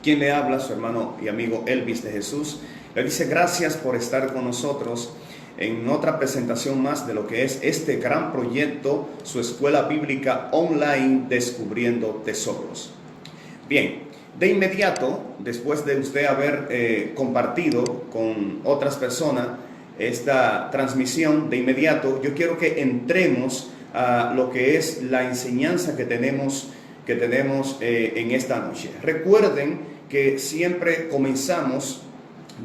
Quien le habla, su hermano y amigo Elvis de Jesús, le dice gracias por estar con nosotros en otra presentación más de lo que es este gran proyecto, su escuela bíblica online Descubriendo Tesoros. Bien, de inmediato, después de usted haber compartido con otras personas esta transmisión, de inmediato yo quiero que entremos a lo que es la enseñanza que tenemos en esta noche. Recuerden que siempre comenzamos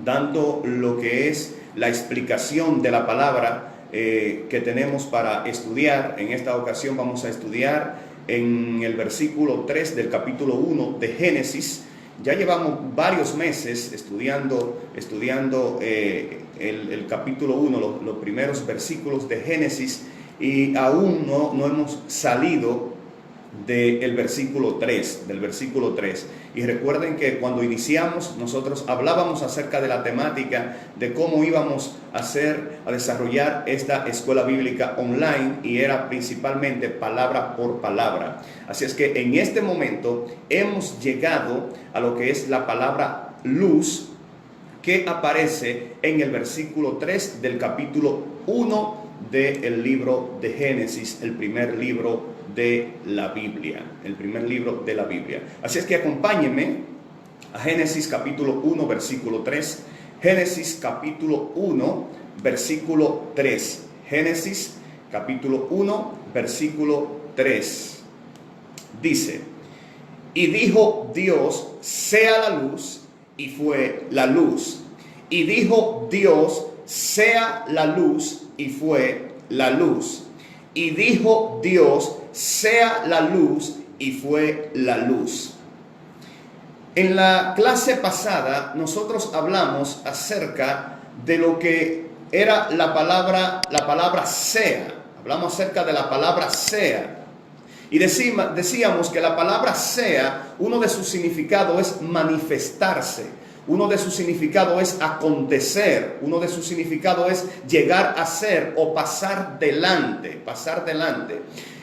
dando lo que es la explicación de la palabra que tenemos para estudiar. En esta ocasión vamos a estudiar en el versículo 3 del capítulo 1 de Génesis. Ya llevamos varios meses estudiando el capítulo 1, los primeros versículos de Génesis, y aún no hemos salido del versículo 3, Y recuerden que cuando iniciamos nosotros hablábamos acerca de la temática de cómo íbamos a desarrollar esta escuela bíblica online, y era principalmente palabra por palabra. Así es que en este momento hemos llegado a lo que es la palabra luz, que aparece en el versículo 3 del capítulo 1 del libro de Génesis, el primer libro de la Biblia, Así es que acompáñenme a Génesis capítulo 1, versículo 3. Génesis capítulo 1, versículo 3. Génesis capítulo 1, versículo 3. Dice: y dijo Dios, sea la luz, y fue la luz. Y dijo Dios, sea la luz, y fue la luz. Y dijo Dios, sea la luz, y fue la luz. En la clase pasada nosotros hablamos acerca de lo que era la palabra sea. Hablamos acerca de la palabra sea. Y decíamos que la palabra sea, uno de sus significados es manifestarse. Uno de sus significados es acontecer, uno de sus significados es llegar a ser o pasar delante.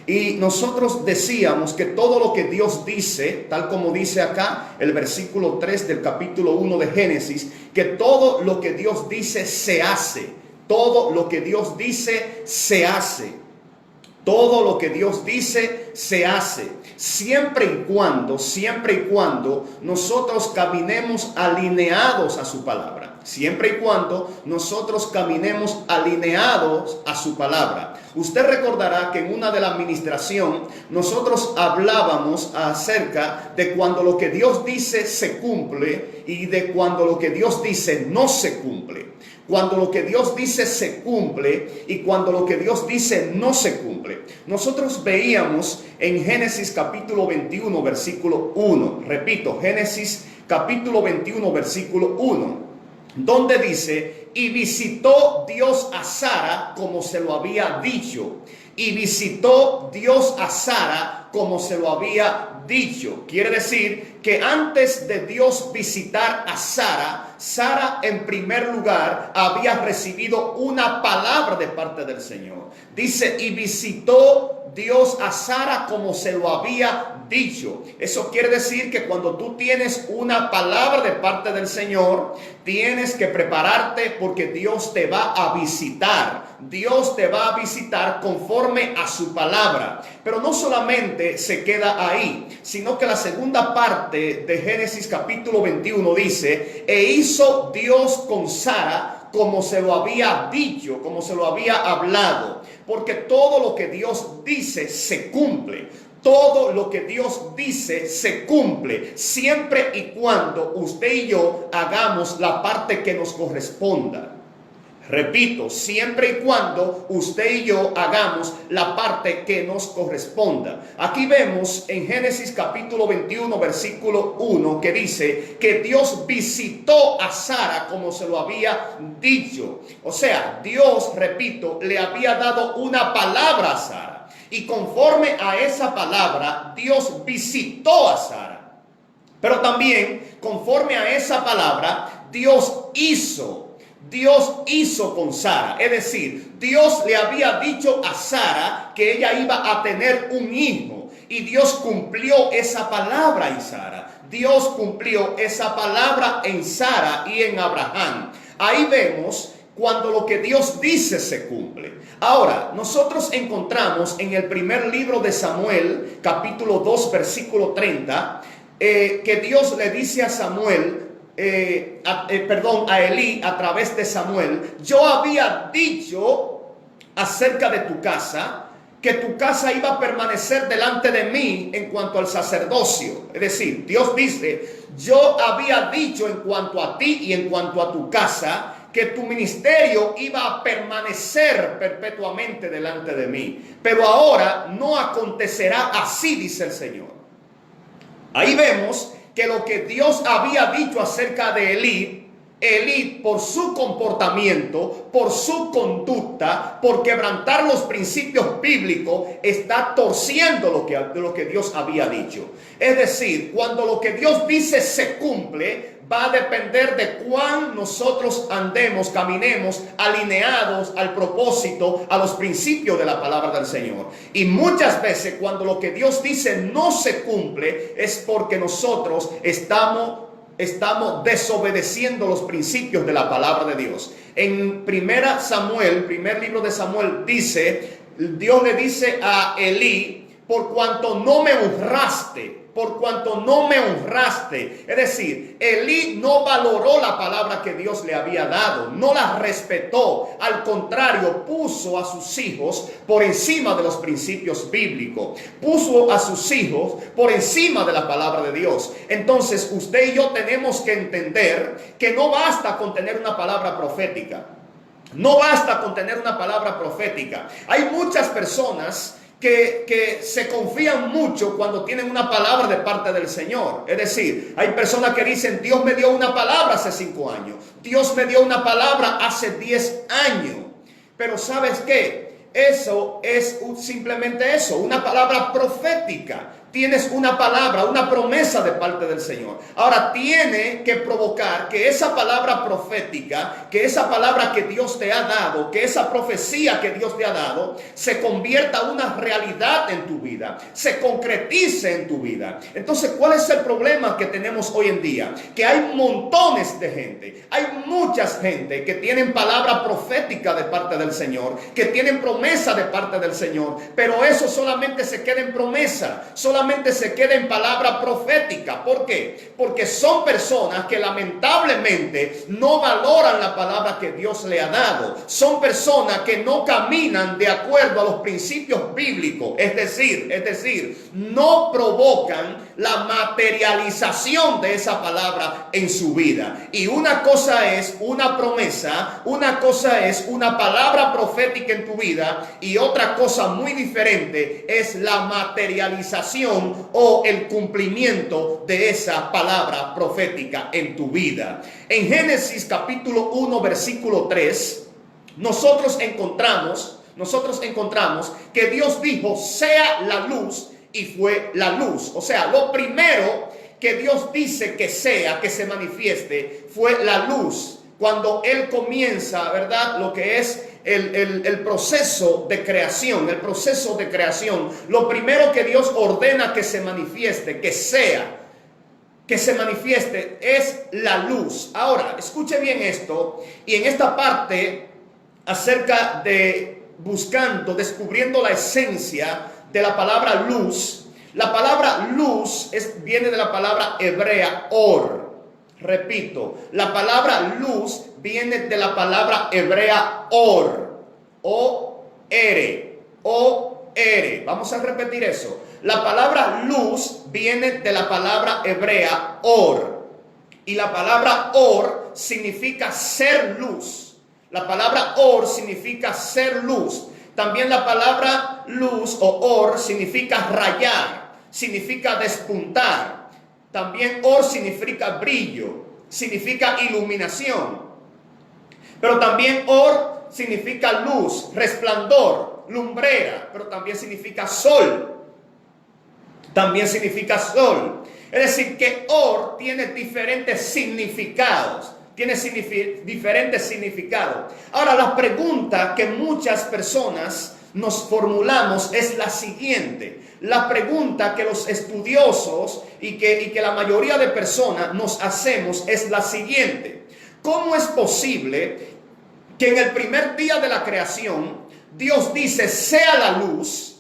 Y nosotros decíamos que todo lo que Dios dice, tal como dice acá el versículo 3 del capítulo 1 de Génesis, que todo lo que Dios dice se hace. Todo lo que Dios dice se hace. Todo lo que Dios dice se hace, siempre y cuando nosotros caminemos alineados a su palabra. Siempre y cuando nosotros caminemos alineados a su palabra. Usted recordará que en una de la administración nosotros hablábamos acerca de cuando lo que Dios dice se cumple y de cuando lo que Dios dice no se cumple. Cuando lo que Dios dice se cumple y cuando lo que Dios dice no se cumple. Nosotros veíamos en Génesis capítulo 21 versículo 1. Repito, Génesis capítulo 21 versículo 1. Donde dice: y visitó Dios a Sara como se lo había dicho. Y visitó Dios a Sara como se lo había dicho. Quiere decir que antes de Dios visitar a Sara en primer lugar había recibido una palabra de parte del Señor. Dice: y visitó Dios a Sara como se lo había dicho. Eso quiere decir que cuando tú tienes una palabra de parte del Señor, tienes que prepararte porque Dios te va a visitar. Dios te va a visitar conforme a su palabra. Pero no solamente se queda ahí, sino que la segunda parte de Génesis capítulo 21 dice: e hizo Dios con Sara como se lo había dicho, como se lo había hablado. Porque todo lo que Dios dice se cumple. Todo lo que Dios dice se cumple, siempre y cuando usted y yo hagamos la parte que nos corresponda. Repito, siempre y cuando usted y yo hagamos la parte que nos corresponda. Aquí vemos en Génesis capítulo 21 versículo 1 que dice que Dios visitó a Sara como se lo había dicho. O sea, Dios, repito, le había dado una palabra a Sara. Y conforme a esa palabra, Dios visitó a Sara. Pero también, conforme a esa palabra, Dios hizo con Sara. Es decir, Dios le había dicho a Sara que ella iba a tener un hijo. Y Dios cumplió esa palabra en Sara. Dios cumplió esa palabra en Sara y en Abraham. Ahí vemos cuando lo que Dios dice se cumple. Ahora, nosotros encontramos en el primer libro de Samuel, capítulo 2, versículo 30, que Dios le dice a Samuel, a Elí a través de Samuel: yo había dicho acerca de tu casa, que tu casa iba a permanecer delante de mí en cuanto al sacerdocio. Es decir, Dios dice: yo había dicho en cuanto a ti y en cuanto a tu casa, que tu ministerio iba a permanecer perpetuamente delante de mí. Pero ahora no acontecerá así, dice el Señor. Ahí vemos que lo que Dios había dicho acerca de Elí, por su comportamiento, por su conducta, por quebrantar los principios bíblicos, está torciendo lo que Dios había dicho. Es decir, cuando lo que Dios dice se cumple, va a depender de cuán nosotros andemos, caminemos alineados al propósito, a los principios de la palabra del Señor. Y muchas veces cuando lo que Dios dice no se cumple, es porque nosotros estamos desobedeciendo los principios de la palabra de Dios. En primera Samuel, primer libro de Samuel, dice, Dios le dice a Elí: por cuanto no me honraste. Por cuanto no me honraste. Es decir, Elí no valoró la palabra que Dios le había dado, no la respetó. Al contrario, puso a sus hijos por encima de los principios bíblicos, puso a sus hijos por encima de la palabra de Dios. Entonces, usted y yo tenemos que entender que no basta con tener una palabra profética. No basta con tener una palabra profética. Hay muchas personas que se confían mucho cuando tienen una palabra de parte del Señor. Es decir, hay personas que dicen: Dios me dio una palabra hace 5 años, Dios me dio una palabra hace 10 años. Pero ¿sabes qué? Eso es simplemente eso, una palabra profética. Tienes una palabra, una promesa de parte del Señor. Ahora tiene que provocar que esa palabra profética, que esa palabra que Dios te ha dado, que esa profecía que Dios te ha dado, se convierta en una realidad en tu vida, se concretice en tu vida. Entonces, ¿cuál es el problema que tenemos hoy en día? Que hay montones de gente, hay muchas gente que tienen palabra profética de parte del Señor, que tienen promesa de parte del Señor, pero eso solamente se queda en promesa, solamente se queda en palabra profética. ¿Por qué? Porque son personas que lamentablemente no valoran la palabra que Dios le ha dado. Son personas que no caminan de acuerdo a los principios bíblicos. Es decir, no provocan la materialización de esa palabra en su vida. Y una cosa es una promesa, una cosa es una palabra profética en tu vida, y otra cosa muy diferente es la materialización o el cumplimiento de esa palabra profética en tu vida. En Génesis capítulo 1 versículo 3, nosotros encontramos que Dios dijo: sea la luz, y fue la luz. O sea, lo primero que Dios dice que sea, que se manifieste, fue la luz. Cuando Él comienza, ¿verdad?, lo que es el proceso de creación, lo primero que Dios ordena que se manifieste, que se manifieste, es la luz. Ahora, escuche bien esto, y en esta parte acerca de descubriendo la esencia de la palabra luz. La palabra luz viene de la palabra hebrea or. Repito, la palabra luz viene de la palabra hebrea or, O-R. Vamos a repetir eso. La palabra luz viene de la palabra hebrea or. Y la palabra or significa ser luz. La palabra or significa ser luz. También la palabra luz o or significa rayar, significa despuntar. También or significa brillo, significa iluminación. Pero también or significa luz, resplandor, lumbrera, pero también significa sol. Es decir, que or tiene diferentes significados. Diferentes significados. Ahora, la pregunta que muchas personas nos formulamos es la siguiente. La pregunta que los estudiosos y que la mayoría de personas nos hacemos es la siguiente. ¿Cómo es posible que en el primer día de la creación Dios dice sea la luz,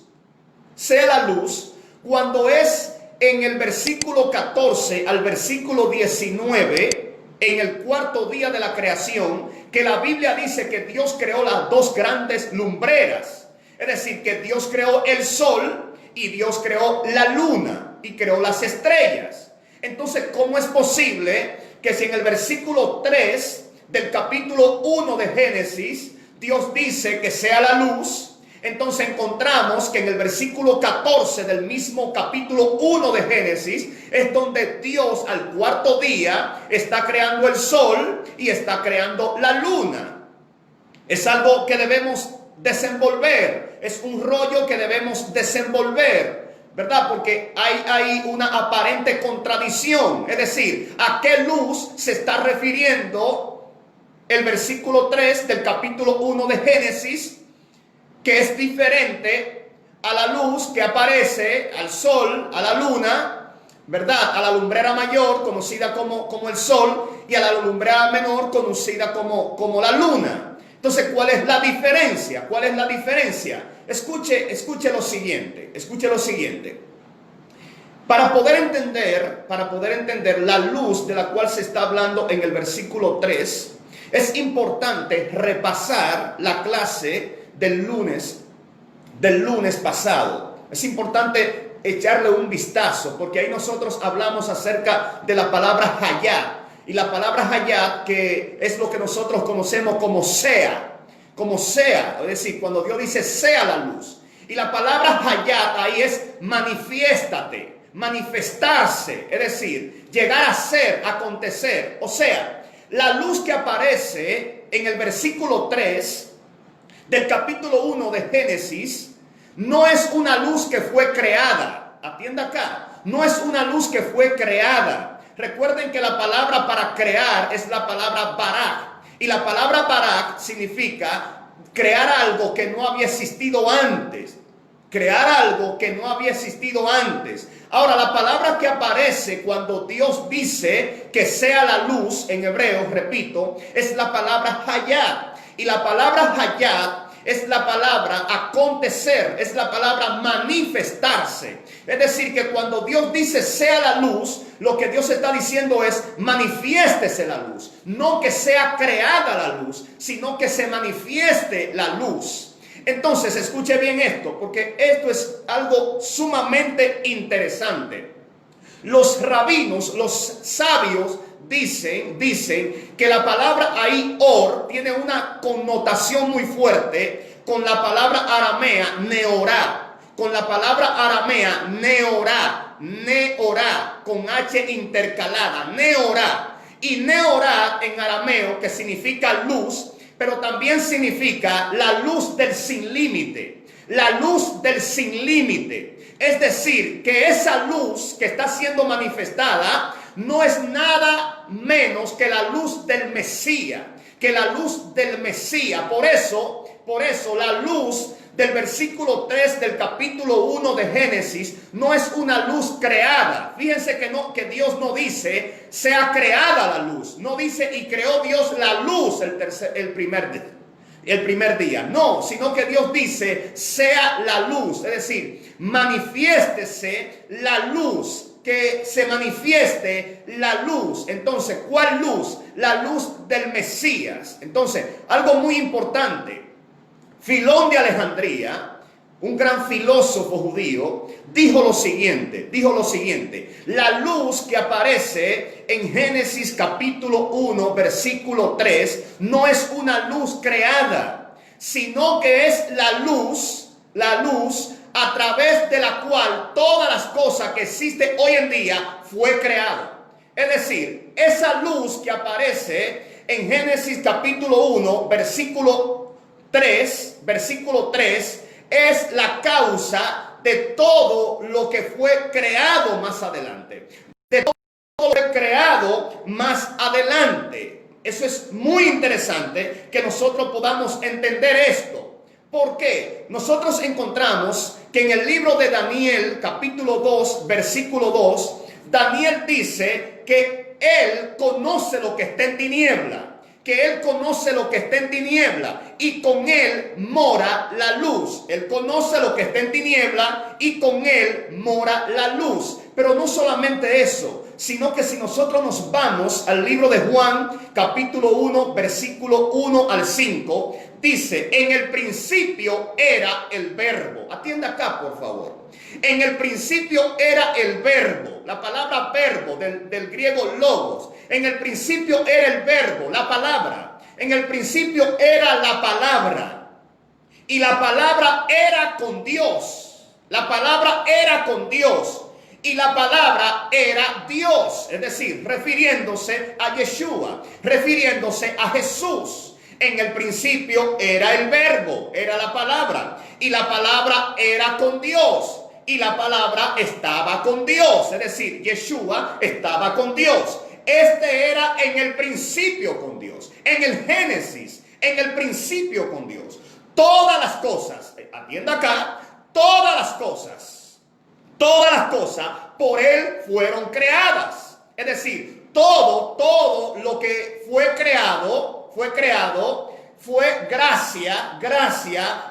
cuando es en el versículo 14 al versículo 19, en el cuarto día de la creación, que la Biblia dice que Dios creó las dos grandes lumbreras? Es decir, que Dios creó el sol y Dios creó la luna y creó las estrellas. Entonces, ¿cómo es posible que si en el versículo 3 del capítulo 1 de Génesis Dios dice que sea la luz, entonces encontramos que en el versículo 14 del mismo capítulo 1 de Génesis es donde Dios al cuarto día está creando el sol y está creando la luna? Es algo que debemos desenvolver, es un rollo que debemos desenvolver, ¿verdad? Porque hay una aparente contradicción. Es decir, ¿a qué luz se está refiriendo el versículo 3 del capítulo 1 de Génesis, que es diferente a la luz que aparece al sol, a la luna, ¿verdad? A la lumbrera mayor, conocida como el sol, y a la lumbrera menor, conocida como la luna? Entonces, ¿cuál es la diferencia? ¿Cuál es la diferencia? Escuche lo siguiente, Para poder entender la luz de la cual se está hablando en el versículo 3, es importante repasar la clase del lunes pasado. Es importante echarle un vistazo, porque ahí nosotros hablamos acerca de la palabra hayat. Y la palabra hayat, que es lo que nosotros conocemos como sea, es decir, cuando Dios dice sea la luz. Y la palabra hayat ahí es manifiéstate, manifestarse, es decir, llegar a ser, acontecer. O sea, la luz que aparece en el versículo 3 del capítulo 1 de Génesis no es una luz que fue creada. Atienda acá, no es una luz que fue creada. Recuerden que la palabra para crear es la palabra barak. Y la palabra barak significa crear algo que no había existido antes. Crear algo que no había existido antes. Ahora, la palabra que aparece cuando Dios dice que sea la luz, en hebreo, repito, es la palabra hayat. Y la palabra hayat es la palabra acontecer, es la palabra manifestarse. Es decir, que cuando Dios dice sea la luz, lo que Dios está diciendo es manifiéstese la luz. No que sea creada la luz, sino que se manifieste la luz. Entonces, escuche bien esto, porque esto es algo sumamente interesante. Los rabinos, los sabios, dicen que la palabra ahí, or, tiene una connotación muy fuerte con la palabra aramea, neorá. Con la palabra aramea, neorá, con H intercalada, neorá. Y neorá en arameo, que significa luz, pero también significa la luz del sin límite. La luz del sin límite. Es decir, que esa luz que está siendo manifestada no es nada menos que la luz del Mesías. Que la luz del Mesías. Por eso la luz del versículo 3 del capítulo 1 de Génesis no es una luz creada. Fíjense que Dios no dice sea creada la luz. No dice y creó Dios la luz el primer día. No, sino que Dios dice sea la luz. Es decir, manifiéstese la luz. Que se manifieste la luz. Entonces, ¿cuál luz? La luz del Mesías. Entonces, algo muy importante. Filón de Alejandría, un gran filósofo judío, dijo lo siguiente, la luz que aparece en Génesis capítulo 1, versículo 3, no es una luz creada, sino que es la luz a través de la cual todas las cosas que existen hoy en día fue creada. Es decir, esa luz que aparece en Génesis capítulo 1, versículo 3, es la causa de todo lo que fue creado más adelante. De todo lo que fue creado más adelante. Eso es muy interesante que nosotros podamos entender esto. ¿Por qué? Nosotros encontramos que en el libro de Daniel, capítulo 2, versículo 2, Daniel dice que él conoce lo que está en tiniebla, que él conoce lo que está en tiniebla y con él mora la luz. Él conoce lo que está en tiniebla y con él mora la luz. Pero no solamente eso, sino que si nosotros nos vamos al libro de Juan, capítulo 1, versículo 1 al 5, dice, en el principio era el verbo. Atienda acá, por favor. En el principio era el verbo. La palabra verbo del griego logos. En el principio era el verbo, la palabra. En el principio era la palabra. Y la palabra era con Dios. La palabra era con Dios. Y la palabra era Dios. Es decir, refiriéndose a Yeshua, refiriéndose a Jesús. En el principio era el verbo, era la palabra. Y la palabra era con Dios. Y la palabra estaba con Dios. Es decir, Yeshua estaba con Dios. Este era en el principio con Dios. En el Génesis, en el principio con Dios. Todas las cosas, atienda acá, todas las cosas por Él fueron creadas. Es decir, todo lo que fue creado fue gracia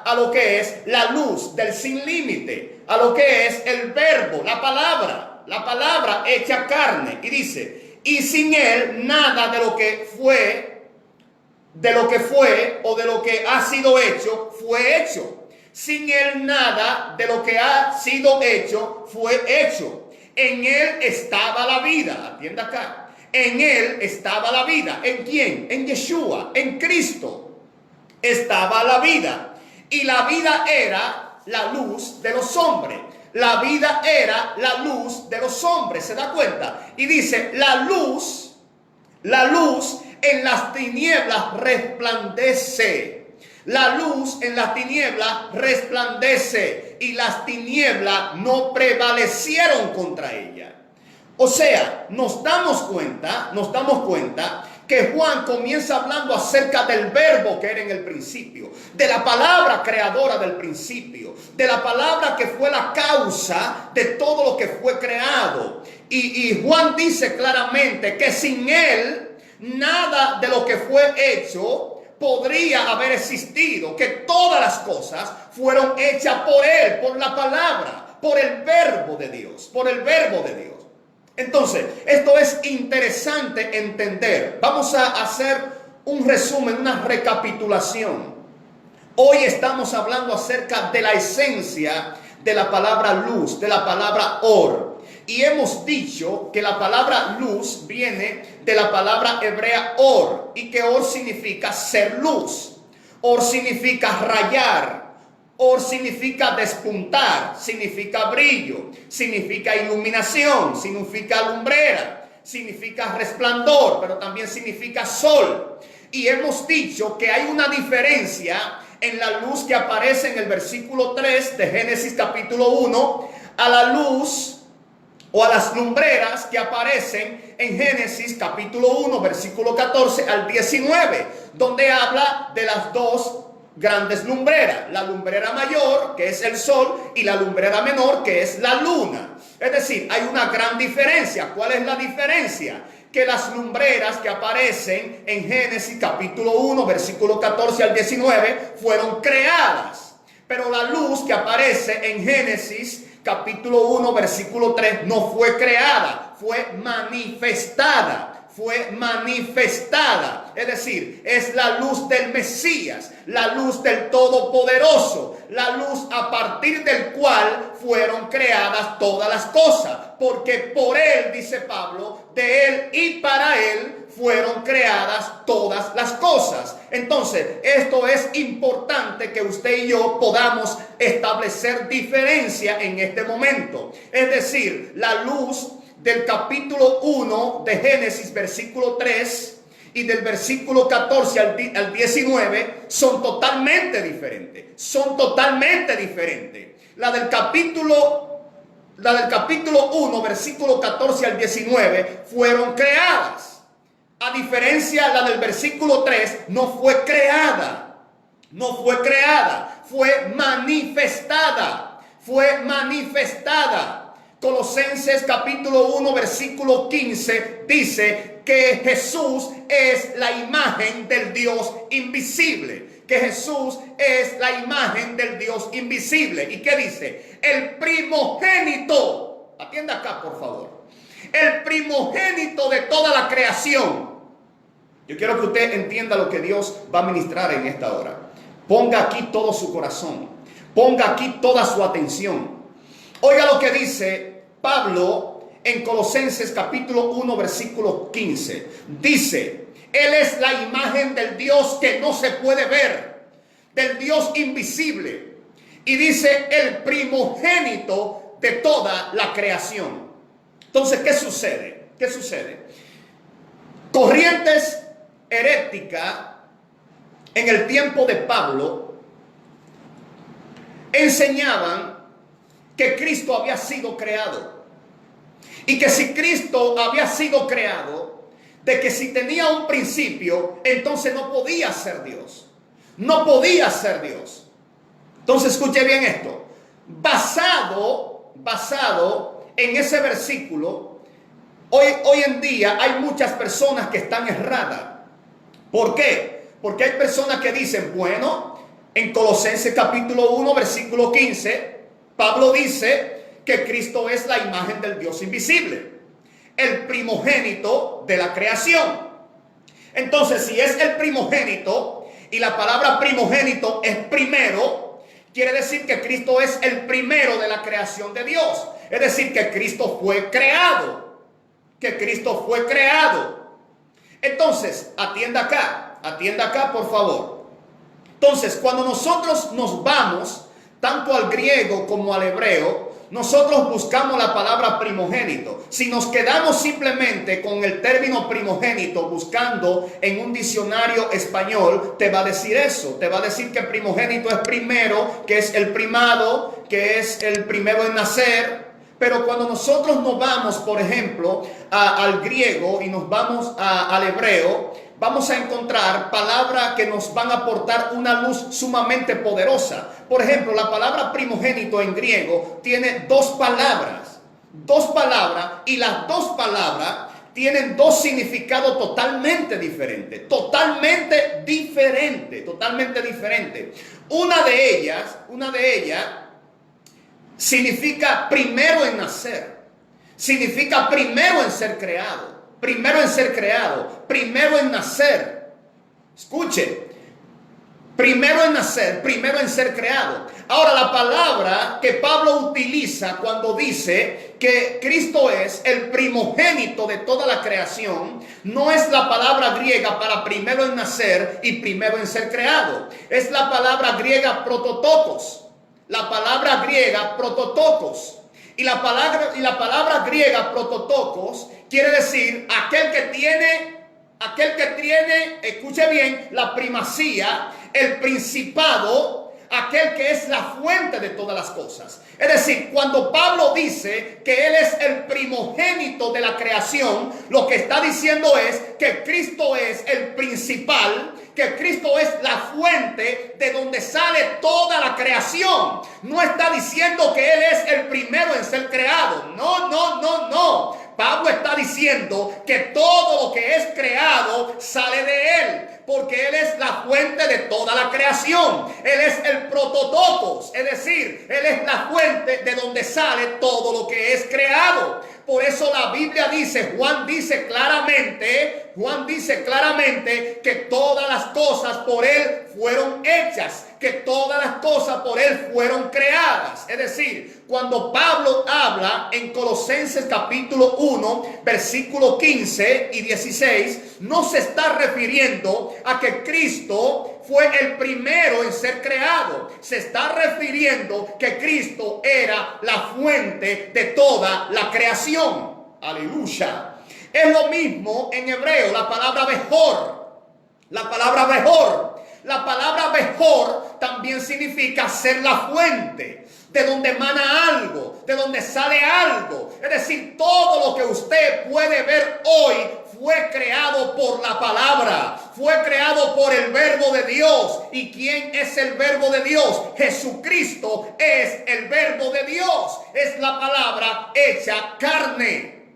a lo que es la luz del sin límite, a lo que es el verbo, la palabra hecha carne. Y dice, y sin Él nada de lo que fue o de lo que ha sido hecho fue hecho. Sin Él nada de lo que ha sido hecho fue hecho. En Él estaba la vida. Atienda acá. En Él estaba la vida. ¿En quién? En Yeshua, en Cristo estaba la vida. Y la vida era la luz de los hombres. La vida era la luz de los hombres. ¿Se da cuenta? Y dice, la luz en las tinieblas resplandece. La luz en las tinieblas resplandece y las tinieblas no prevalecieron contra ella. O sea, nos damos cuenta que Juan comienza hablando acerca del verbo que era en el principio, de la palabra creadora del principio, de la palabra que fue la causa de todo lo que fue creado. Y Juan dice claramente que sin Él nada de lo que fue hecho podría haber existido, que todas las cosas fueron hechas por Él, por la palabra, por el verbo de Dios, Entonces, esto es interesante entender. Vamos a hacer un resumen, una recapitulación. Hoy estamos hablando acerca de la esencia de la palabra luz, de la palabra or. Y hemos dicho que la palabra luz viene de la palabra hebrea or, y que or significa ser luz, or significa rayar, or significa despuntar, significa brillo, significa iluminación, significa lumbrera, significa resplandor, pero también significa sol. Y hemos dicho que hay una diferencia en la luz que aparece en el versículo 3 de Génesis capítulo 1 a la luz o a las lumbreras que aparecen en Génesis capítulo 1, versículo 14 al 19, donde habla de las dos grandes lumbreras, la lumbrera mayor, que es el sol, y la lumbrera menor, que es la luna. Es decir, hay una gran diferencia. ¿Cuál es la diferencia? Que las lumbreras que aparecen en Génesis capítulo 1, versículo 14 al 19, fueron creadas. Pero la luz que aparece en Génesis capítulo 1, versículo 3, no fue creada, fue manifestada. Es decir, es la luz del Mesías, la luz del Todopoderoso, la luz a partir del cual fueron creadas todas las cosas. Porque por Él, dice Pablo, de Él y para Él fueron creadas todas las cosas. Entonces, esto es importante que usted y yo podamos establecer diferencia en este momento. Es decir, la luz del capítulo 1 de Génesis, versículo 3, y del versículo 14 al 19 son totalmente diferentes. La del capítulo 1, versículo 14 al 19 fueron creadas. A diferencia, la del versículo 3 no fue creada. No fue creada, fue manifestada. Fue manifestada. Colosenses capítulo 1 versículo 15 dice que Jesús es la imagen del Dios invisible. Que Jesús es la imagen del Dios invisible. ¿Y qué dice? El primogénito. Atienda acá, por favor. El primogénito de toda la creación. Yo quiero que usted entienda lo que Dios va a ministrar en esta hora. Ponga aquí todo su corazón. Ponga aquí toda su atención. Oiga lo que dice Pablo en Colosenses capítulo 1 versículo 15. Dice, Él es la imagen del Dios que no se puede ver, del Dios invisible. Y dice, el primogénito de toda la creación. Entonces, ¿qué sucede? ¿Qué sucede? Corrientes heréticas en el tiempo de Pablo enseñaban que Cristo había sido creado. Y que si Cristo había sido creado, de que si tenía un principio, entonces no podía ser Dios. No podía ser Dios. Entonces escuche bien esto. Basado en ese versículo, hoy en día hay muchas personas que están erradas. ¿Por qué? Porque hay personas que dicen, bueno, en Colosenses capítulo 1 versículo 15, Pablo dice que Cristo es la imagen del Dios invisible, el primogénito de la creación. Entonces, si es el primogénito, y la palabra primogénito es primero, quiere decir que Cristo es el primero de la creación de Dios. Es decir, que Cristo fue creado. Que Cristo fue creado. Entonces, atienda acá, por favor. Entonces, cuando nosotros nos vamos, tanto al griego como al hebreo, nosotros buscamos la palabra primogénito. Si nos quedamos simplemente con el término primogénito buscando en un diccionario español, te va a decir eso. Te va a decir que primogénito es primero, que es el primado, que es el primero en nacer. Pero cuando nosotros nos vamos, por ejemplo, al griego y nos vamos al hebreo, vamos a encontrar palabras que nos van a aportar una luz sumamente poderosa. Por ejemplo, la palabra primogénito en griego tiene dos palabras, y las dos palabras tienen dos significados totalmente diferentes. Una de ellas significa primero en nacer, significa primero en ser creado. Primero en nacer. Escuche, primero en nacer, primero en ser creado. Ahora, la palabra que Pablo utiliza cuando dice que Cristo es el primogénito de toda la creación, no es la palabra griega para primero en nacer y primero en ser creado. Es la palabra griega prototokos. La palabra griega prototokos. Y la palabra griega prototokos quiere decir aquel que tiene, escuche bien, la primacía, el principado, aquel que es la fuente de todas las cosas. Es decir, cuando Pablo dice que Él es el primogénito de la creación, lo que está diciendo es que Cristo es el principal, que Cristo es la fuente de donde sale toda la creación. No está diciendo que Él es el primero en ser creado. No. Pablo está diciendo que todo lo que es creado sale de Él, porque Él es la fuente de toda la creación. Él es el prototokos, es decir, Él es la fuente de donde sale todo lo que es creado. Por eso la Biblia dice, Juan dice claramente que todas las cosas por Él fueron hechas, que todas las cosas por Él fueron creadas. Es decir, cuando Pablo habla en Colosenses capítulo 1, versículo 15 y 16, no se está refiriendo a que Cristo fue el primero en ser creado. Se está refiriendo que Cristo era la fuente de toda la creación. Aleluya. Es lo mismo en hebreo, la palabra Bejor. La palabra Bejor también significa ser la fuente, de donde emana algo, de donde sale algo. Es decir, todo lo que usted puede ver hoy fue creado por la palabra, fue creado por el Verbo de Dios. ¿Y quién es el Verbo de Dios? Jesucristo es el Verbo de Dios. Es la palabra hecha carne.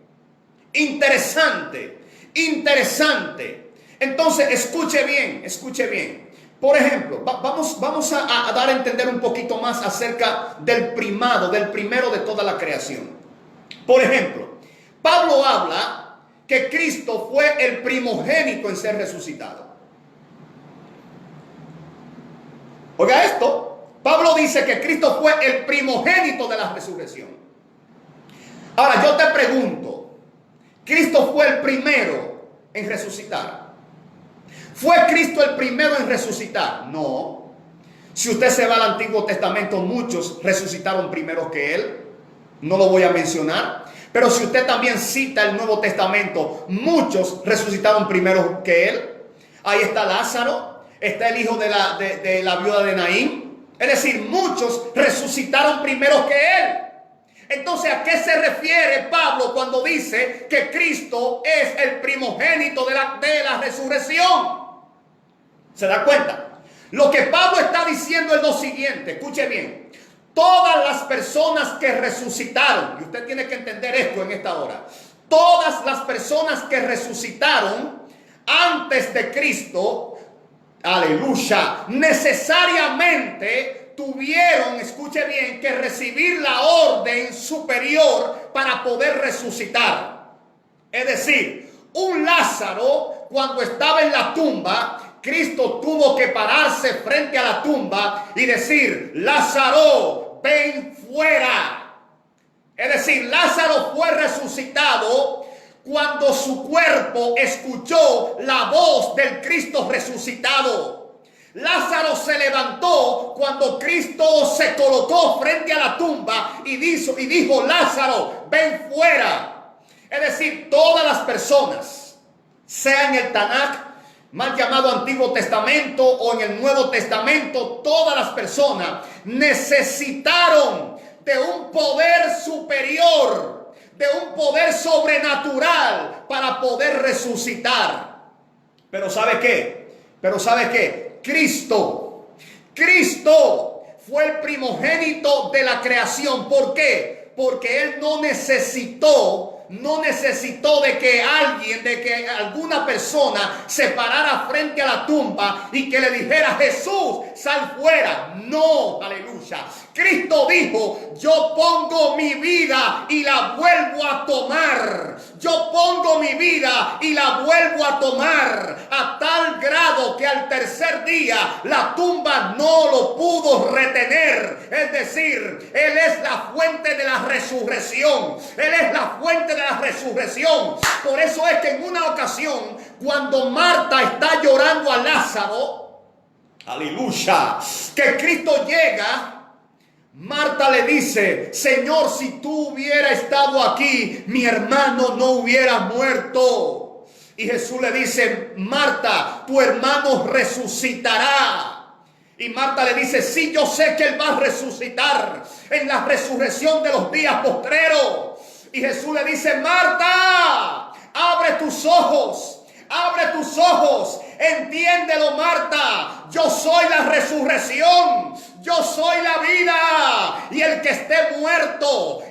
Interesante, interesante. Entonces, escuche bien, escuche bien. Por ejemplo, vamos a dar a entender un poquito más acerca del primado, del primero de toda la creación. Por ejemplo, Pablo habla que Cristo fue el primogénito en ser resucitado. Oiga esto, Pablo dice que Cristo fue el primogénito de la resurrección. Ahora yo te pregunto, ¿Cristo fue el primero en resucitar? ¿Fue Cristo el primero en resucitar? No. Si usted se va al Antiguo Testamento, muchos resucitaron primero que él. No lo voy a mencionar. Pero si usted también cita el Nuevo Testamento, muchos resucitaron primero que él. Ahí está Lázaro, está el hijo de la viuda de Naín. Es decir, muchos resucitaron primero que él. Entonces, ¿a qué se refiere Pablo cuando dice que Cristo es el primogénito de la resurrección? ¿Se da cuenta? Lo que Pablo está diciendo es lo siguiente, escuche bien. Todas las personas que resucitaron, y usted tiene que entender esto en esta hora, todas las personas que resucitaron antes de Cristo, aleluya, necesariamente tuvieron, escuche bien, que recibir la orden superior para poder resucitar. Es decir, un Lázaro, cuando estaba en la tumba, Cristo tuvo que pararse frente a la tumba y decir: Lázaro, ven fuera. Es decir, Lázaro fue resucitado cuando su cuerpo escuchó la voz del Cristo resucitado. Lázaro se levantó cuando Cristo se colocó frente a la tumba y dijo: Lázaro, ven fuera. Es decir, todas las personas, sea en el Tanakh, mal llamado Antiguo Testamento, o en el Nuevo Testamento, todas las personas necesitaron de un poder superior, de un poder sobrenatural para poder resucitar. Pero ¿sabe qué? Cristo fue el primogénito de la creación. ¿Por qué? Porque Él no necesitó de que alguna persona se parara frente a la tumba y que le dijera: Jesús, sal fuera. No, aleluya. Cristo dijo: yo pongo mi vida y la vuelvo a tomar. Yo pongo mi vida y la vuelvo a tomar, a tal grado que al tercer día la tumba no lo pudo retener. Es decir, Él es la fuente de la resurrección. Él es la fuente de la resurrección. Por eso es que en una ocasión, cuando Marta está llorando a Lázaro, aleluya, que Cristo llega, Marta le dice: Señor, si tú hubieras estado aquí, mi hermano no hubiera muerto. Y Jesús le dice: Marta, tu hermano resucitará. Y Marta le dice: sí, yo sé que él va a resucitar en la resurrección de los días postreros. Y Jesús le dice: Marta, abre tus ojos, abre tus ojos. Entiéndelo, Marta, yo soy la resurrección, yo soy la vida. Y el que esté muerto,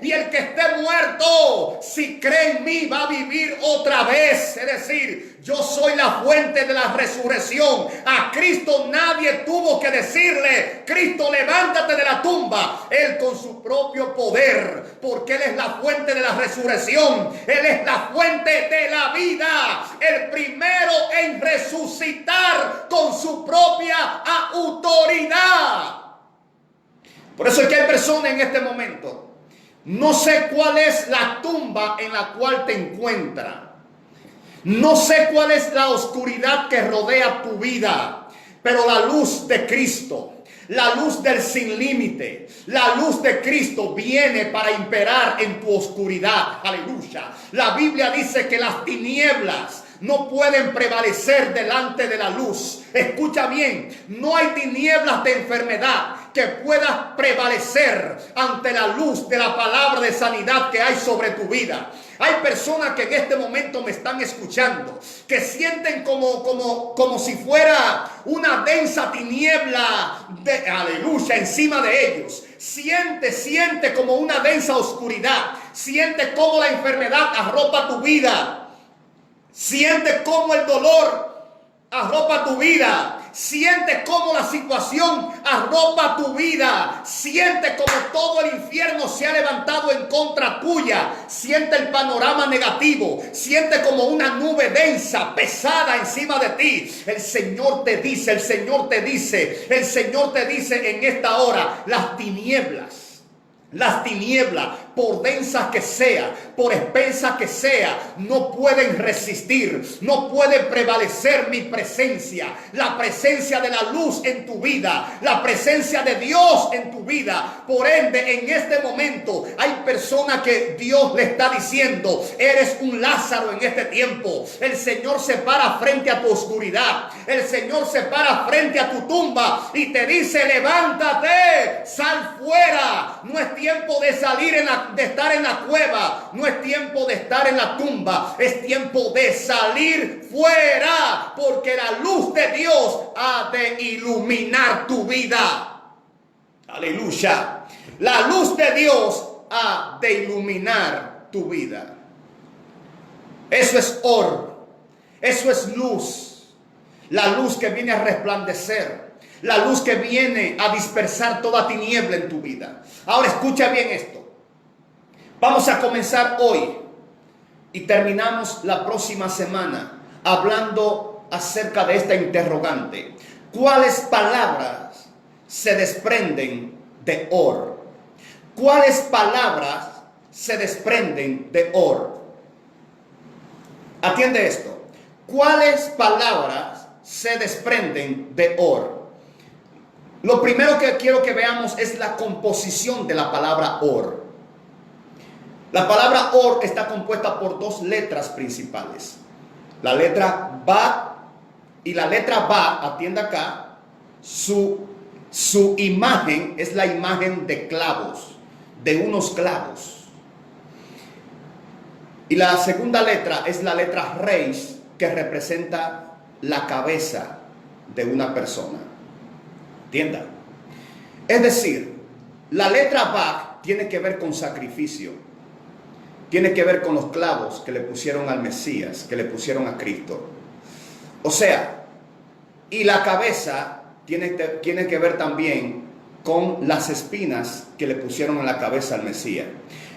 si cree en mí, va a vivir otra vez. Es decir, yo soy la fuente de la resurrección. A Cristo nadie tuvo que decirle: Cristo, levántate de la tumba. Él con su propio poder, porque Él es la fuente de la resurrección. Él es la fuente de la vida. El primero en resucitar con su propia autoridad. Por eso es que hay personas en este momento, no sé cuál es la tumba en la cual te encuentras. No sé cuál es la oscuridad que rodea tu vida, pero la luz de Cristo, la luz del sin límite, la luz de Cristo viene para imperar en tu oscuridad. Aleluya. La Biblia dice que las tinieblas no pueden prevalecer delante de la luz. Escucha bien, no hay tinieblas de enfermedad que puedas prevalecer ante la luz de la palabra de sanidad que hay sobre tu vida. Hay personas que en este momento me están escuchando, que sienten como si fuera una densa tiniebla aleluya, encima de ellos. Siente como una densa oscuridad. Siente como la enfermedad arropa tu vida. Siente como el dolor arropa tu vida. Siente como la situación arropa tu vida. Siente como todo el infierno se ha levantado en contra tuya. Siente el panorama negativo. Siente como una nube densa, pesada encima de ti. El Señor te dice en esta hora, las tinieblas, por densas que sea, por espesas que sea, no pueden resistir, no puede prevalecer mi presencia, la presencia de la luz en tu vida, la presencia de Dios en tu vida. Por ende, en este momento hay personas que Dios le está diciendo, eres un Lázaro en este tiempo. El Señor se para frente a tu oscuridad, el Señor se para frente a tu tumba y te dice, levántate, sal fuera. No es tiempo de salir de estar en la cueva, no es tiempo de estar en la tumba, es tiempo de salir fuera, porque la luz de Dios ha de iluminar tu vida. Aleluya. La luz de Dios ha de iluminar tu vida. Eso es oro, eso es luz, la luz que viene a resplandecer, la luz que viene a dispersar toda tiniebla en tu vida. Ahora escucha bien esto. Vamos a comenzar hoy y terminamos la próxima semana hablando acerca de esta interrogante. ¿Cuáles palabras se desprenden de Or? ¿Cuáles palabras se desprenden de Or? Atiende esto. ¿Cuáles palabras se desprenden de Or? Lo primero que quiero que veamos es la composición de la palabra Or. La palabra Or está compuesta por dos letras principales. La letra Ba y la letra Ba, atienda acá, su imagen es la imagen de clavos, de unos clavos. Y la segunda letra es la letra Reish, que representa la cabeza de una persona. ¿Entienda? Es decir, la letra Ba tiene que ver con sacrificio. Tiene que ver con los clavos que le pusieron al Mesías, que le pusieron a Cristo. O sea, y la cabeza tiene que ver también con las espinas que le pusieron en la cabeza al Mesías.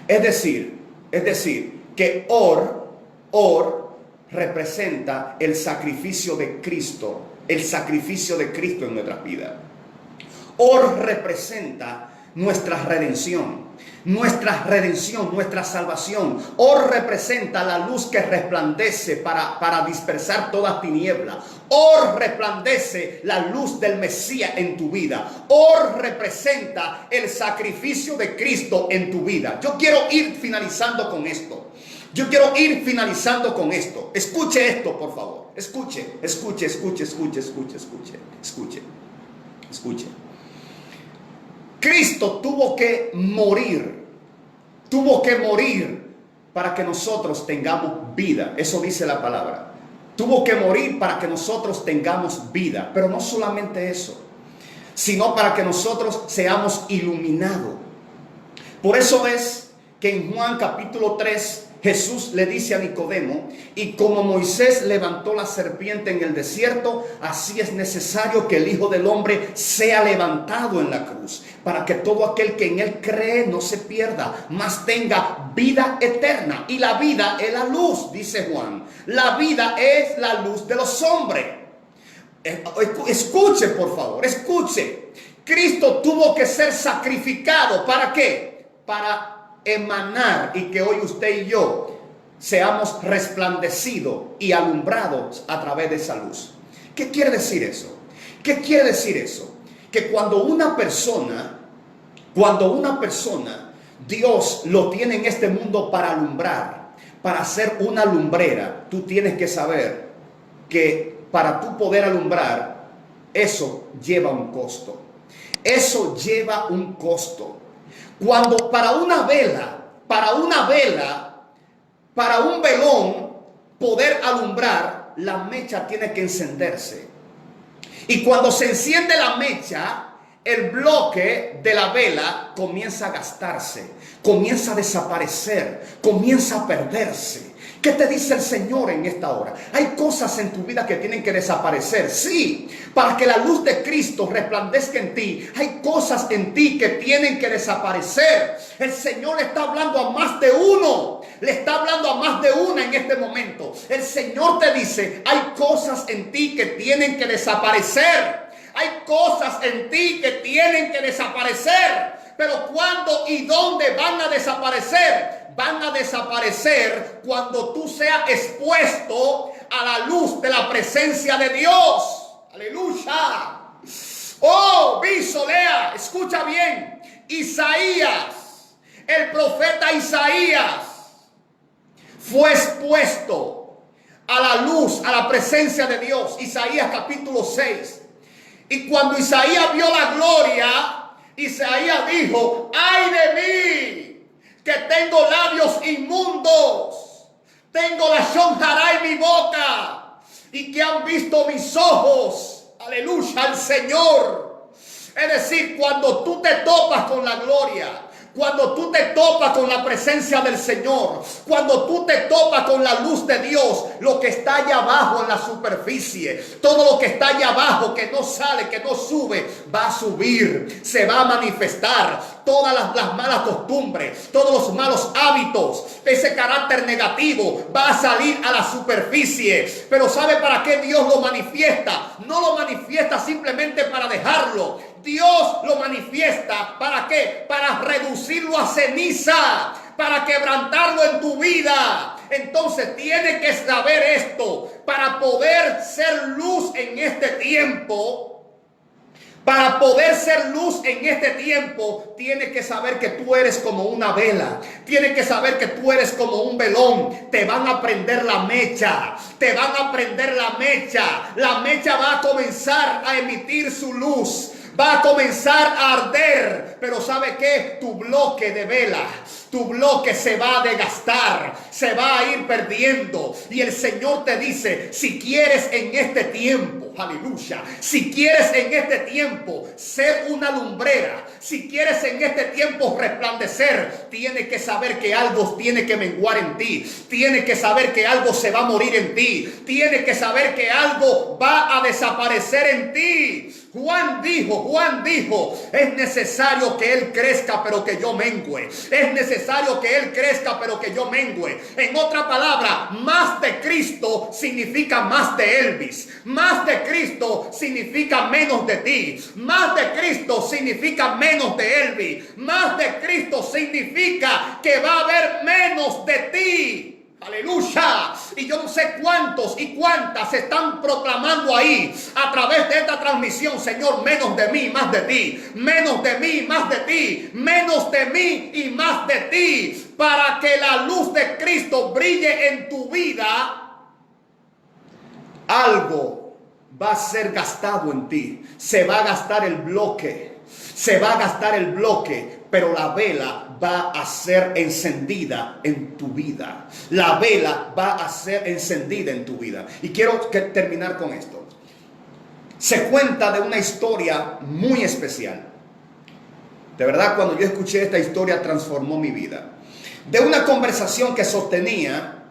Es decir, que Or representa el sacrificio de Cristo, el sacrificio de Cristo en nuestras vidas. Or representa nuestra redención, nuestra salvación. Or representa la luz que resplandece para dispersar toda tiniebla. Or resplandece la luz del Mesías en tu vida. Or representa el sacrificio de Cristo en tu vida. Yo quiero ir finalizando con esto. Escuche esto, por favor. Escuche. Cristo tuvo que morir para que nosotros tengamos vida. Eso dice la palabra. Tuvo que morir para que nosotros tengamos vida. Pero no solamente eso, sino para que nosotros seamos iluminados. Por eso es que en Juan capítulo 3, Jesús le dice a Nicodemo, y como Moisés levantó la serpiente en el desierto, así es necesario que el Hijo del Hombre sea levantado en la cruz, para que todo aquel que en él cree no se pierda, mas tenga vida eterna. Y la vida es la luz, dice Juan. La vida es la luz de los hombres. Escuche, por favor, escuche. Cristo tuvo que ser sacrificado. ¿Para qué? Para emanar y que hoy usted y yo seamos resplandecidos y alumbrados a través de esa luz. ¿Qué quiere decir eso? Que cuando una persona, Dios lo tiene en este mundo para alumbrar, para ser una lumbrera, tú tienes que saber que para tú poder alumbrar, eso lleva un costo. Eso lleva un costo. Cuando para un velón poder alumbrar, la mecha tiene que encenderse. Y cuando se enciende la mecha, el bloque de la vela comienza a gastarse, comienza a desaparecer, comienza a perderse. ¿Qué te dice el Señor en esta hora? Hay cosas en tu vida que tienen que desaparecer. Sí, para que la luz de Cristo resplandezca en ti. Hay cosas en ti que tienen que desaparecer. El Señor le está hablando a más de uno. Le está hablando a más de una en este momento. El Señor te dice, hay cosas en ti que tienen que desaparecer. Hay cosas en ti que tienen que desaparecer. Pero ¿cuándo y dónde van a desaparecer? Van a desaparecer cuando tú seas expuesto a la luz de la presencia de Dios. Aleluya. Oh, Bisolea, escucha bien. Isaías, el profeta Isaías, fue expuesto a la luz, a la presencia de Dios. Isaías capítulo 6. Y cuando Isaías vio la gloria, Isaías dijo, ¡ay de mí! Que tengo labios inmundos, tengo la shonjara en mi boca, y que han visto mis ojos, aleluya, al Señor. Es decir, cuando tú te topas con la gloria, cuando tú te topas con la presencia del Señor, cuando tú te topas con la luz de Dios, lo que está allá abajo en la superficie, todo lo que está allá abajo que no sale, que no sube, va a subir, se va a manifestar. Todas las malas costumbres, todos los malos hábitos, ese carácter negativo va a salir a la superficie. Pero ¿sabe para qué Dios lo manifiesta? No lo manifiesta simplemente para dejarlo. Dios lo manifiesta, ¿para qué? Para reducirlo a ceniza, para quebrantarlo en tu vida. Entonces tienes que saber esto, para poder ser luz en este tiempo. Para poder ser luz en este tiempo, tienes que saber que tú eres como una vela. Tienes que saber que tú eres como un velón. Te van a prender la mecha. Te van a prender la mecha. La mecha va a comenzar a emitir su luz. Va a comenzar a arder. Pero ¿sabe qué? Tu bloque de vela, tu bloque se va a desgastar, se va a ir perdiendo. Y el Señor te dice, si quieres en este tiempo, aleluya, si quieres en este tiempo ser una lumbrera, si quieres en este tiempo resplandecer, tienes que saber que algo tiene que menguar en ti. Tienes que saber que algo se va a morir en ti. Tienes que saber que algo va a desaparecer en ti. Juan dijo, es necesario que Él crezca, pero que yo mengüe. Es necesario que Él crezca, pero que yo mengüe. En otra palabra, más de Cristo significa más de Elvis. Más de Cristo significa menos de ti. Más de Cristo significa menos de Elvis. Más de Cristo significa que va a haber menos de ti. Aleluya. Y yo no sé cuántos y cuántas están proclamando ahí a través de esta transmisión, Señor, menos de mí, más de ti. Menos de mí, más de ti. Menos de mí y más de ti. Para que la luz de Cristo brille en tu vida, algo va a ser gastado en ti. Se va a gastar el bloque. Se va a gastar el bloque, pero la vela va a ser encendida en tu vida. La vela va a ser encendida en tu vida. Y quiero terminar con esto. Se cuenta de una historia muy especial. De verdad, cuando yo escuché esta historia, transformó mi vida. De una conversación que sostenía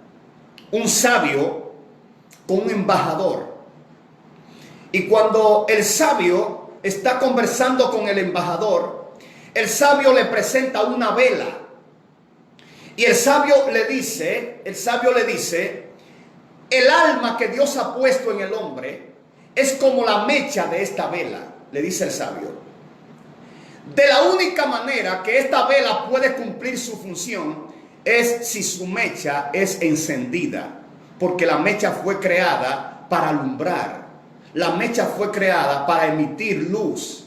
un sabio con un embajador. Y cuando el sabio está conversando con el embajador, el sabio le presenta una vela. Y el sabio le dice, el alma que Dios ha puesto en el hombre es como la mecha de esta vela, le dice el sabio. De la única manera que esta vela puede cumplir su función es si su mecha es encendida, porque la mecha fue creada para alumbrar. La mecha fue creada para emitir luz.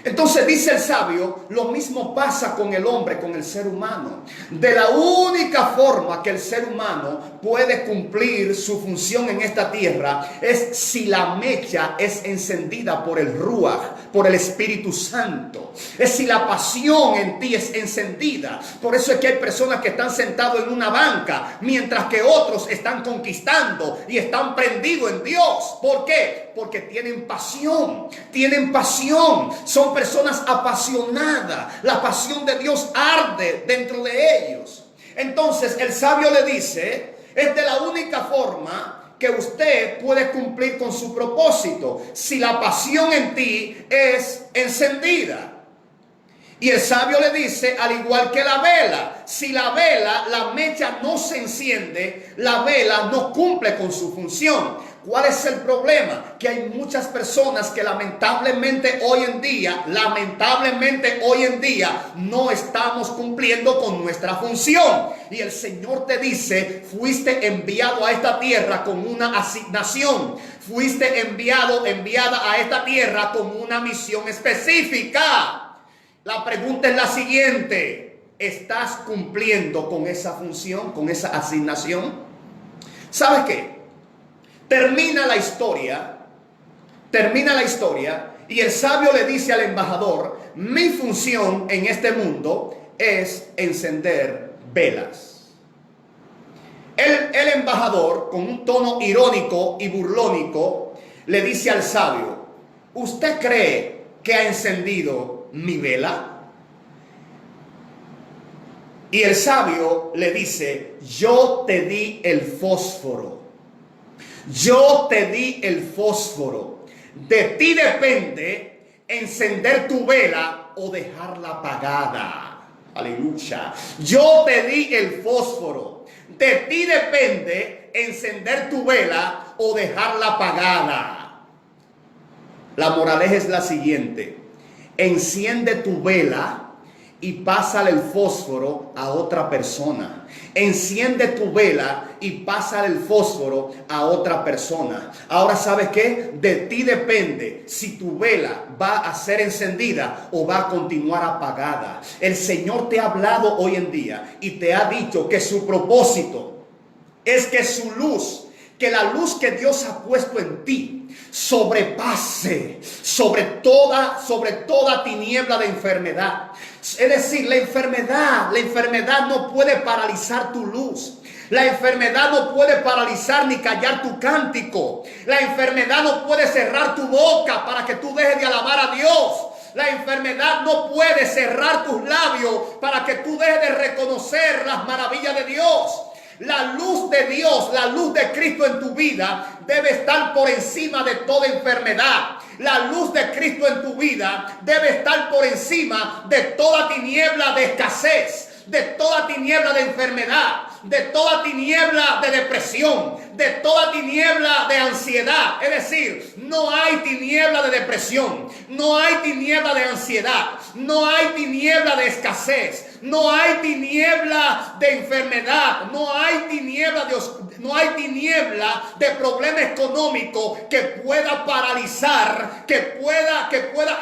Entonces dice el sabio, lo mismo pasa con el hombre, con el ser humano. De la única forma que el ser humano puede cumplir su función en esta tierra es si la mecha es encendida por el Ruach, por el Espíritu Santo. Es si la pasión en ti es encendida. Por eso es que hay personas que están sentados en una banca, mientras que otros están conquistando y están prendidos en Dios. ¿Por qué? Porque tienen pasión, son personas apasionadas. La pasión de Dios arde dentro de ellos. Entonces el sabio le dice, es de la única forma que usted puede cumplir con su propósito, si la pasión en ti es encendida. Y el sabio le dice, al igual que la vela, si la vela, la mecha no se enciende, la vela no cumple con su función. ¿Cuál es el problema? Que hay muchas personas que lamentablemente hoy en día no estamos cumpliendo con nuestra función. Y el Señor te dice, fuiste enviado a esta tierra con una asignación. Fuiste enviada a esta tierra con una misión específica. La pregunta es la siguiente: ¿estás cumpliendo con esa función, con esa asignación? ¿Sabes qué? Termina la historia y el sabio le dice al embajador, mi función en este mundo es encender velas. El embajador, con un tono irónico y burlónico, le dice al sabio, ¿usted cree que ha encendido mi vela? Y el sabio le dice, yo te di el fósforo. Yo te di el fósforo. De ti depende encender tu vela o dejarla apagada. Aleluya. Yo te di el fósforo. De ti depende encender tu vela o dejarla apagada. La moraleja es la siguiente: enciende tu vela y pásale el fósforo a otra persona. Enciende tu vela y pásale el fósforo a otra persona. Ahora, ¿sabes qué? De ti depende si tu vela va a ser encendida o va a continuar apagada. El Señor te ha hablado hoy en día y te ha dicho que su propósito es que su luz, que la luz que Dios ha puesto en ti, sobrepase sobre toda tiniebla de enfermedad. Es decir, la enfermedad no puede paralizar tu luz. La enfermedad no puede paralizar ni callar tu cántico. La enfermedad no puede cerrar tu boca para que tú dejes de alabar a Dios. La enfermedad no puede cerrar tus labios para que tú dejes de reconocer las maravillas de Dios. La luz de Dios, la luz de Cristo en tu vida debe estar por encima de toda enfermedad. La luz de Cristo en tu vida debe estar por encima de toda tiniebla de escasez, de toda tiniebla de enfermedad, de toda tiniebla de depresión, de toda tiniebla de ansiedad. Es decir, no hay tiniebla de depresión, no hay tiniebla de ansiedad, no hay tiniebla de escasez, no hay tiniebla de enfermedad, no hay tiniebla de problema económico que pueda paralizar, que pueda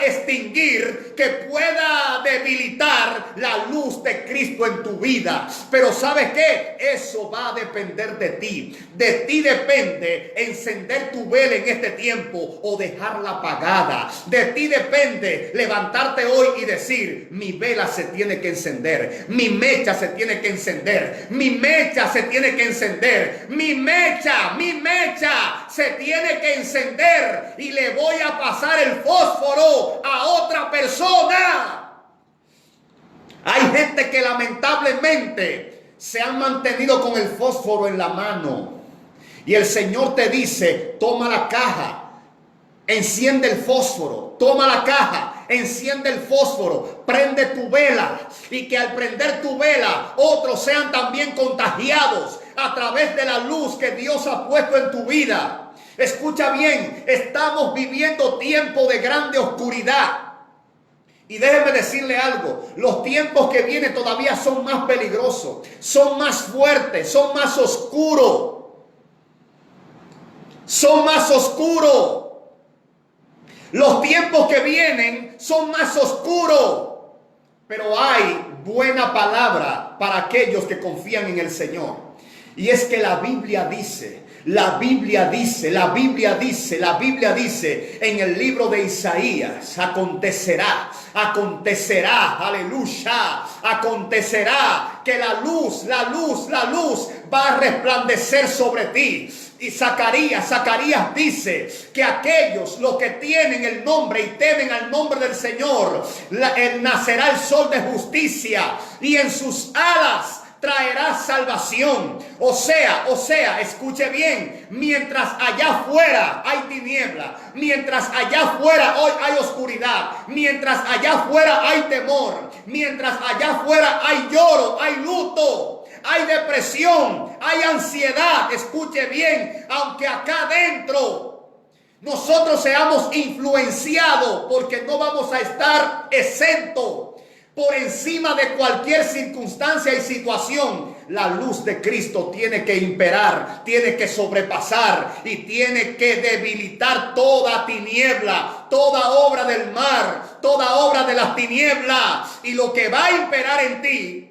extinguir, que pueda debilitar la luz de Cristo en tu vida. Pero ¿sabes qué? Eso va a depender de ti. De ti depende encender tu vela en este tiempo o dejarla apagada. De ti depende levantarte hoy y decir, mi vela se tiene que encender, mi mecha se tiene que encender, mi mecha se tiene que encender, mi mecha se tiene que encender y le voy a pasar el fósforo a otra persona. Hay gente que lamentablemente se han mantenido con el fósforo en la mano. Y el Señor te dice, toma la caja, enciende el fósforo, toma la caja, enciende el fósforo, prende tu vela, y que al prender tu vela otros sean también contagiados a través de la luz que Dios ha puesto en tu vida. Escucha bien, estamos viviendo tiempos de grande oscuridad. Y déjeme decirle algo, los tiempos que vienen todavía son más peligrosos, son más fuertes, son más oscuros. Son más oscuros. Los tiempos que vienen son más oscuros. Pero hay buena palabra para aquellos que confían en el Señor. Y es que la Biblia dice en el libro de Isaías, acontecerá, aleluya, acontecerá que la luz va a resplandecer sobre ti. Y Zacarías dice que aquellos, los que tienen el nombre y temen al nombre del Señor, nacerá el sol de justicia y en sus alas traerá salvación. O sea, escuche bien, mientras allá afuera hay tiniebla, mientras allá afuera hoy hay oscuridad, mientras allá afuera hay temor, mientras allá afuera hay lloro, hay luto, hay depresión, hay ansiedad, escuche bien, aunque acá adentro nosotros seamos influenciados, porque no vamos a estar exentos. Por encima de cualquier circunstancia y situación, la luz de Cristo tiene que imperar, tiene que sobrepasar y tiene que debilitar toda tiniebla, toda obra del mar, toda obra de las tinieblas. Y lo que va a imperar en ti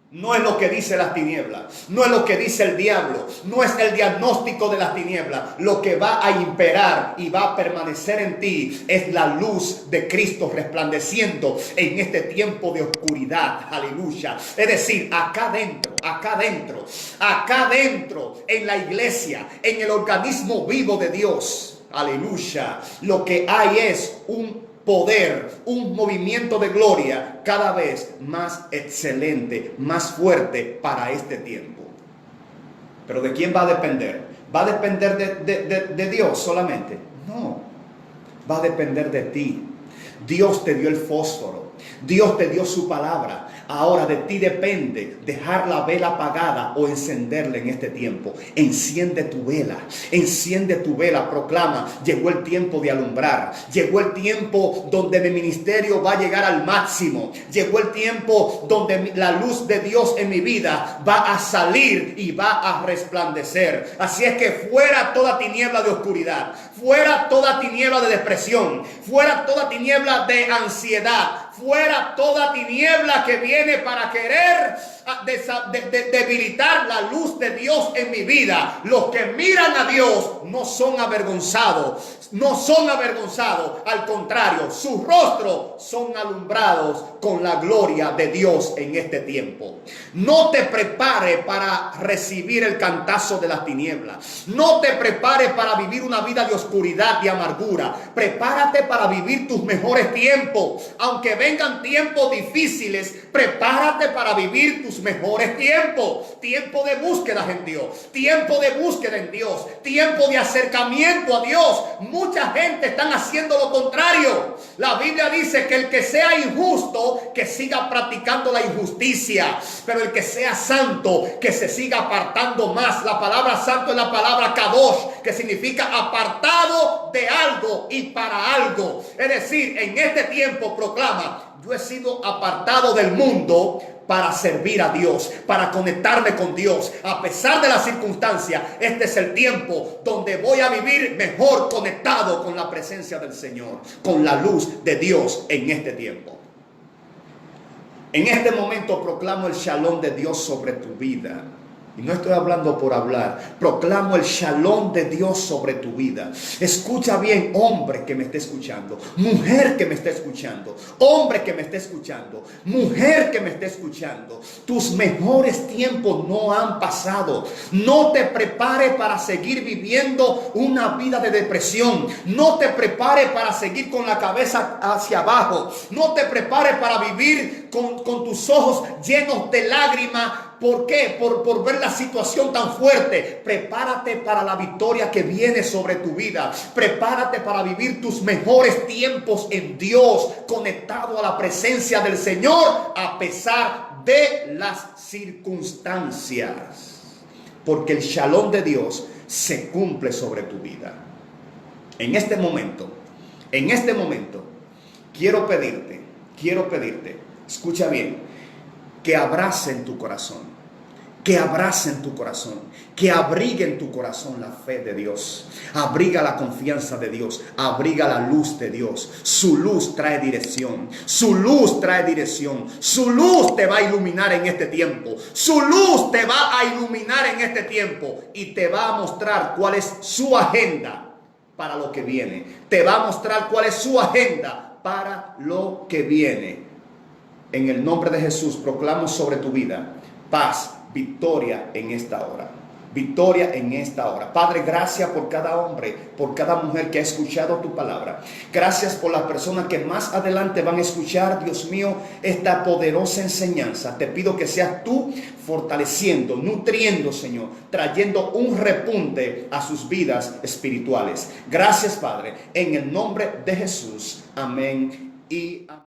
no es lo que dice las tinieblas, no es lo que dice el diablo, no es el diagnóstico de las tinieblas. Lo que va a imperar y va a permanecer en ti es la luz de Cristo resplandeciendo en este tiempo de oscuridad. Aleluya. Es decir, acá dentro, en la iglesia, en el organismo vivo de Dios. Aleluya. Lo que hay es un poder, un movimiento de gloria cada vez más excelente, más fuerte para este tiempo. Pero ¿de quién va a depender? ¿Va a depender de Dios solamente? No, va a depender de ti. Dios te dio el fósforo, Dios te dio su palabra. Ahora de ti depende dejar la vela apagada o encenderla en este tiempo. Enciende tu vela, proclama: llegó el tiempo de alumbrar, llegó el tiempo donde mi ministerio va a llegar al máximo, llegó el tiempo donde la luz de Dios en mi vida va a salir y va a resplandecer. Así es que fuera toda tiniebla de oscuridad, fuera toda tiniebla de depresión, fuera toda tiniebla de ansiedad, fuera toda tiniebla que viene para querer debilitar la luz de Dios en mi vida. Los que miran a Dios no son avergonzados, al contrario, sus rostros son alumbrados con la gloria de Dios en este tiempo. No te prepare para recibir el cantazo de las tinieblas, no te prepare para vivir una vida de oscuridad y amargura. Prepárate para vivir tus mejores tiempos. Aunque vengan tiempos difíciles, prepárate para vivir tus mejores tiempos. Tiempo de búsqueda en Dios, tiempo de búsqueda en Dios, tiempo de acercamiento a Dios. Mucha gente están haciendo lo contrario. La Biblia dice que el que sea injusto, que siga practicando la injusticia, pero el que sea santo, que se siga apartando más. La palabra santo es la palabra kadosh, que significa apartado de algo y para algo. Es decir, en este tiempo proclama: yo he sido apartado del mundo para servir a Dios, para conectarme con Dios. A pesar de las circunstancias, este es el tiempo donde voy a vivir mejor conectado con la presencia del Señor, con la luz de Dios en este tiempo. En este momento proclamo el shalom de Dios sobre tu vida. Y no estoy hablando por hablar. Proclamo el shalom de Dios sobre tu vida. Escucha bien, hombre que me esté escuchando, mujer que me esté escuchando, hombre que me esté escuchando, mujer que me esté escuchando. Tus mejores tiempos no han pasado. No te prepare para seguir viviendo una vida de depresión. No te prepare para seguir con la cabeza hacia abajo. No te prepare para vivir con tus ojos llenos de lágrimas. ¿Por qué? Por ver la situación tan fuerte. Prepárate para la victoria que viene sobre tu vida. Prepárate para vivir tus mejores tiempos en Dios, conectado a la presencia del Señor, a pesar de las circunstancias. Porque el shalom de Dios se cumple sobre tu vida. En este momento, quiero pedirte, escucha bien, que abrace en tu corazón, que abracen tu corazón, que abriguen tu corazón la fe de Dios. Abriga la confianza de Dios, abriga la luz de Dios. Su luz trae dirección, su luz trae dirección, su luz te va a iluminar en este tiempo, su luz te va a iluminar en este tiempo y te va a mostrar cuál es su agenda para lo que viene. Te va a mostrar cuál es su agenda para lo que viene. En el nombre de Jesús proclamo sobre tu vida paz, victoria en esta hora. Victoria en esta hora. Padre, gracias por cada hombre, por cada mujer que ha escuchado tu palabra. Gracias por las personas que más adelante van a escuchar, Dios mío, esta poderosa enseñanza. Te pido que seas tú fortaleciendo, nutriendo, Señor, trayendo un repunte a sus vidas espirituales. Gracias, Padre, en el nombre de Jesús. Amén y amén.